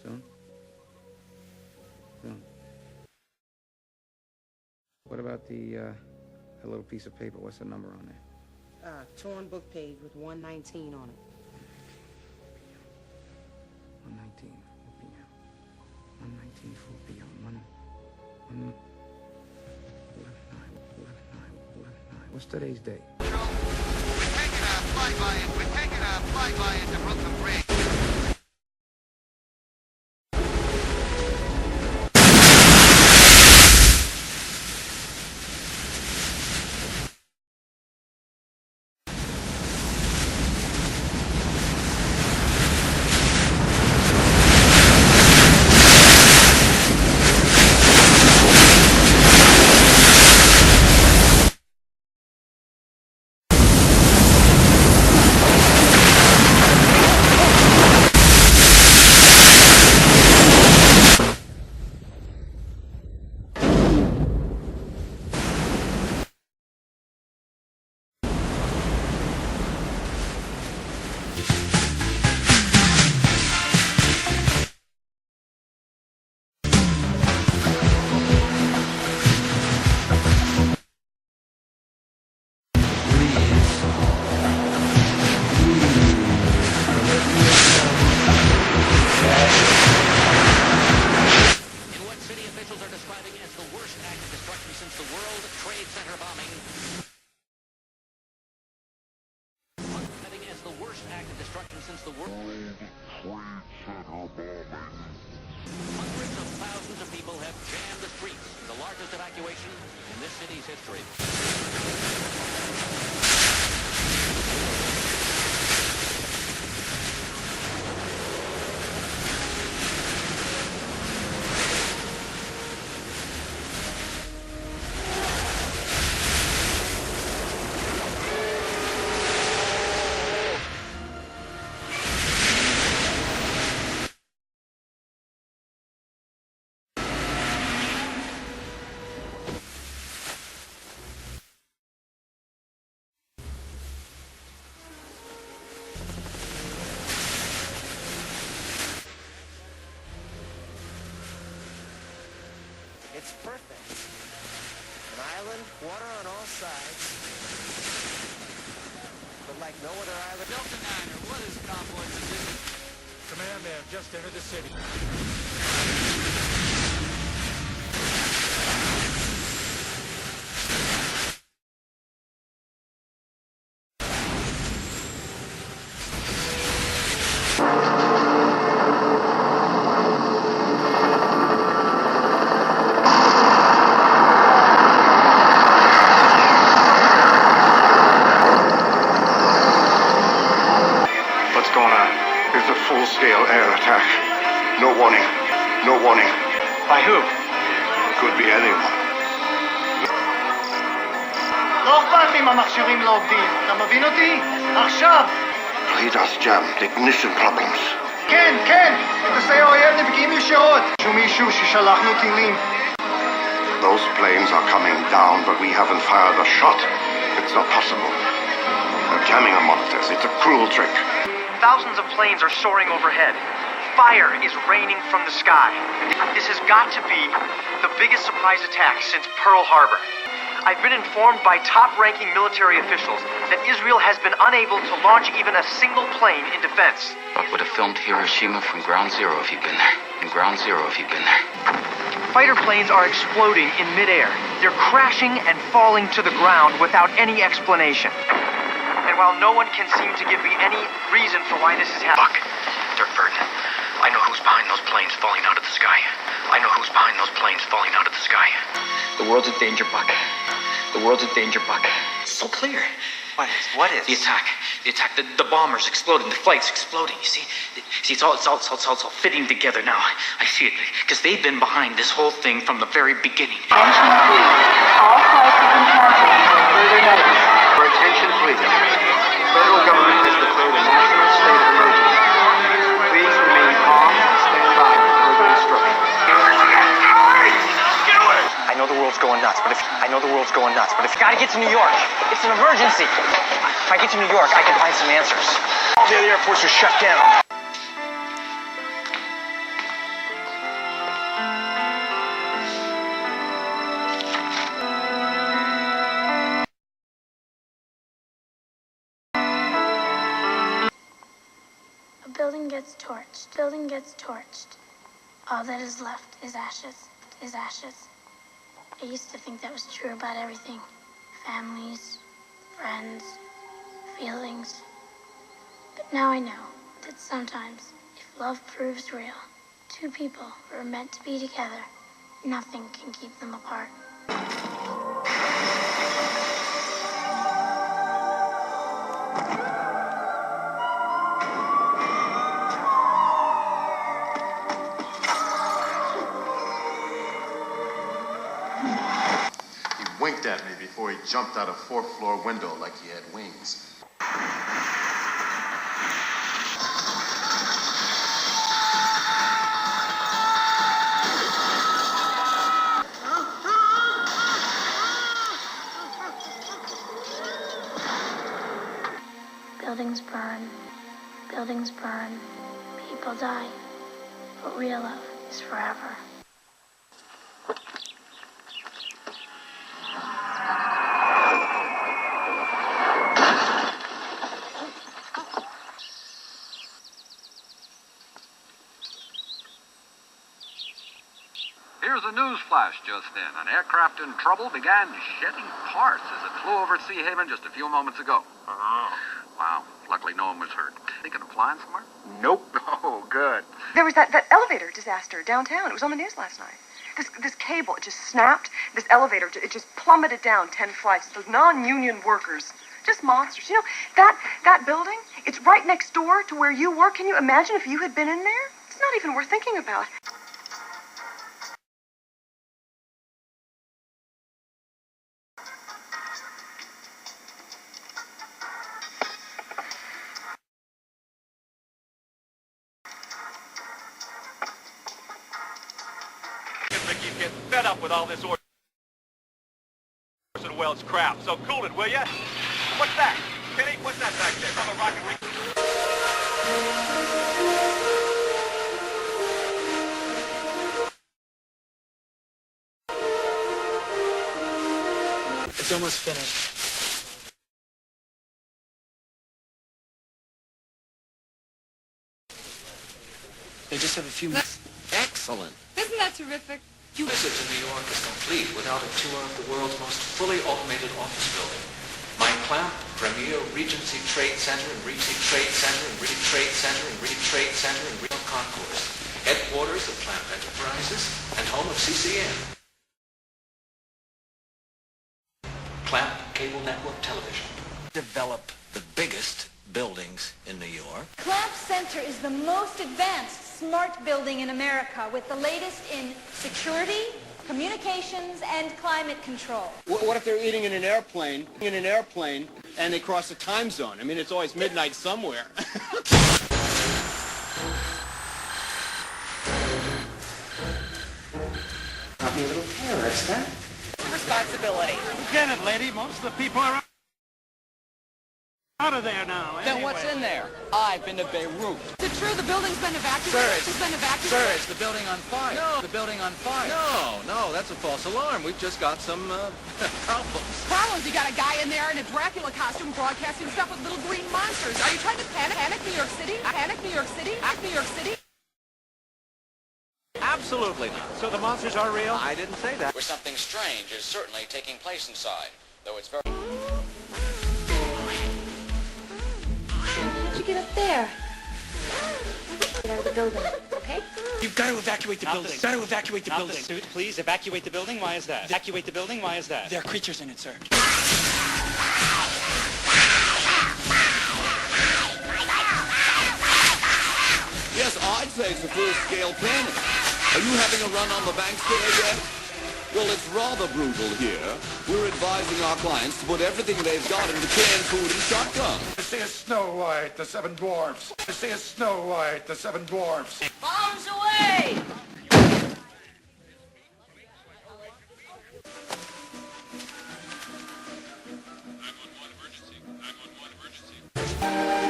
Soon? Soon. What about that little piece of paper? What's the number on there? Torn book page with 119 on it. 119, 4 p.m. 119, 4 p.m. 11, 9. What's today's date? We're taking a flyby into Brooklyn Bridge. Hundreds of thousands of people have jammed the streets, the largest evacuation in this city's history. It's perfect. An island, water on all sides. But like no other island. Delta Niner, what is convoy position? Command, they have just entered the city. Full-scale air attack. No warning. No warning. By who? Could be anyone. לא אכפת לי אם המכשירים לא עובדים. אתה מבין אותי? עכשיו! Radars jammed. Ignition problems. כן, כן! מטוסי האויב נפגעים ישירות. מישהו ששלחנו טילים. Those planes are coming down, but we haven't fired a shot. It's not possible. They're jamming our monitors. It's a cruel trick. Thousands of planes are soaring overhead. Fire is raining from the sky. This has got to be the biggest surprise attack since Pearl Harbor. I've been informed by top-ranking military officials that Israel has been unable to launch even a single plane in defense. Would have filmed Hiroshima from ground zero if you'd been there. From ground zero if you'd been there. Fighter planes are exploding in midair. They're crashing and falling to the ground without any explanation. And while no one can seem to give me any reason for why this is happening... Buck, Dirkbird, I know who's behind those planes falling out of the sky. I know who's behind those planes falling out of the sky. The world's in danger, Buck. The world's in danger, Buck. It's so clear. What is? What is? The attack. The attack. The bombers exploding. The flights exploding. You see? It's all fitting together now. I see it. Because they've been behind this whole thing from the very beginning. Attention, please. All flights have been canceled for further notice. For attention, please. The federal government has declared a national state of emergency. Please remain calm and stand by for further instructions. I know the world's going nuts, but if I gotta get to New York. It's an emergency. If I get to New York, I can find some answers. All the other airports are shut down. gets torched. Building gets torched. All that is left is ashes. Is ashes. I used to think that was true about everything. Families, friends, feelings. But now I know that sometimes, if love proves real, two people who are meant to be together, nothing can keep them apart. He winked at me before he jumped out a fourth-floor window like he had wings. Buildings burn, people die, but real love is forever. Here's a news flash just then. An aircraft in trouble began shedding parts as it flew over Sea Haven just a few moments ago. Wow. Luckily, no one was hurt. Thinking of flying somewhere? Nope. Oh, good. There was that elevator disaster downtown. It was on the news last night. This cable, it just snapped. This elevator, it just plummeted down 10 flights. Those non-union workers, just monsters. You know, that building, it's right next door to where you work. Can you imagine if you had been in there? It's not even worth thinking about. Ricky's getting fed up with all this Orson Welles crap, so cool it, will ya? What's that? Kenny, what's that back there? From a rocket ring? It's almost finished. They just have a few minutes. Excellent. Isn't that terrific? Your visit to New York is complete without a tour of the world's most fully automated office building. My Clamp, premier Regency Trade Center and Regency Trade Center and Regency Trade Center and Regency Trade Center and Regency Concourse, headquarters of Clamp Enterprises and home of CCM. Clamp Cable Network Television. Develop the biggest buildings in New York. Clamp Center is the most advanced smart building in America with the latest in security, communications, and climate control. What if they're eating in an airplane, and they cross a time zone? I mean, it's always midnight somewhere. I'll be a little careless, huh? Responsibility. Get it, lady. Most of the people are out of there now. Then what's in there? I've been to Beirut. Is it true the building's been evacuated? Sir, it's the building on fire. No. The building on fire. No, that's a false alarm. We've just got some problems. Problems? You got a guy in there in a Dracula costume broadcasting stuff with little green monsters. Are you trying to panic New York City? Panic New York City? New York City? Absolutely not. So the monsters are real? I didn't say that. Where something strange is certainly taking place inside, though it's very... How'd you get up there? Get out of the building, okay? You've got to evacuate the building. suit. Got to evacuate the Not building. the suit, please. Evacuate the building. Why is that? Evacuate the building. Why is that? There are creatures in it, sir. Yes, I'd say it's a full-scale panic. Are you having a run on the banks there yet? Well, it's rather brutal here. We're advising our clients to put everything they've got into canned food and shotguns. I see a Snow White, the Seven Dwarfs. I see a Snow White, the Seven Dwarfs. Bombs away!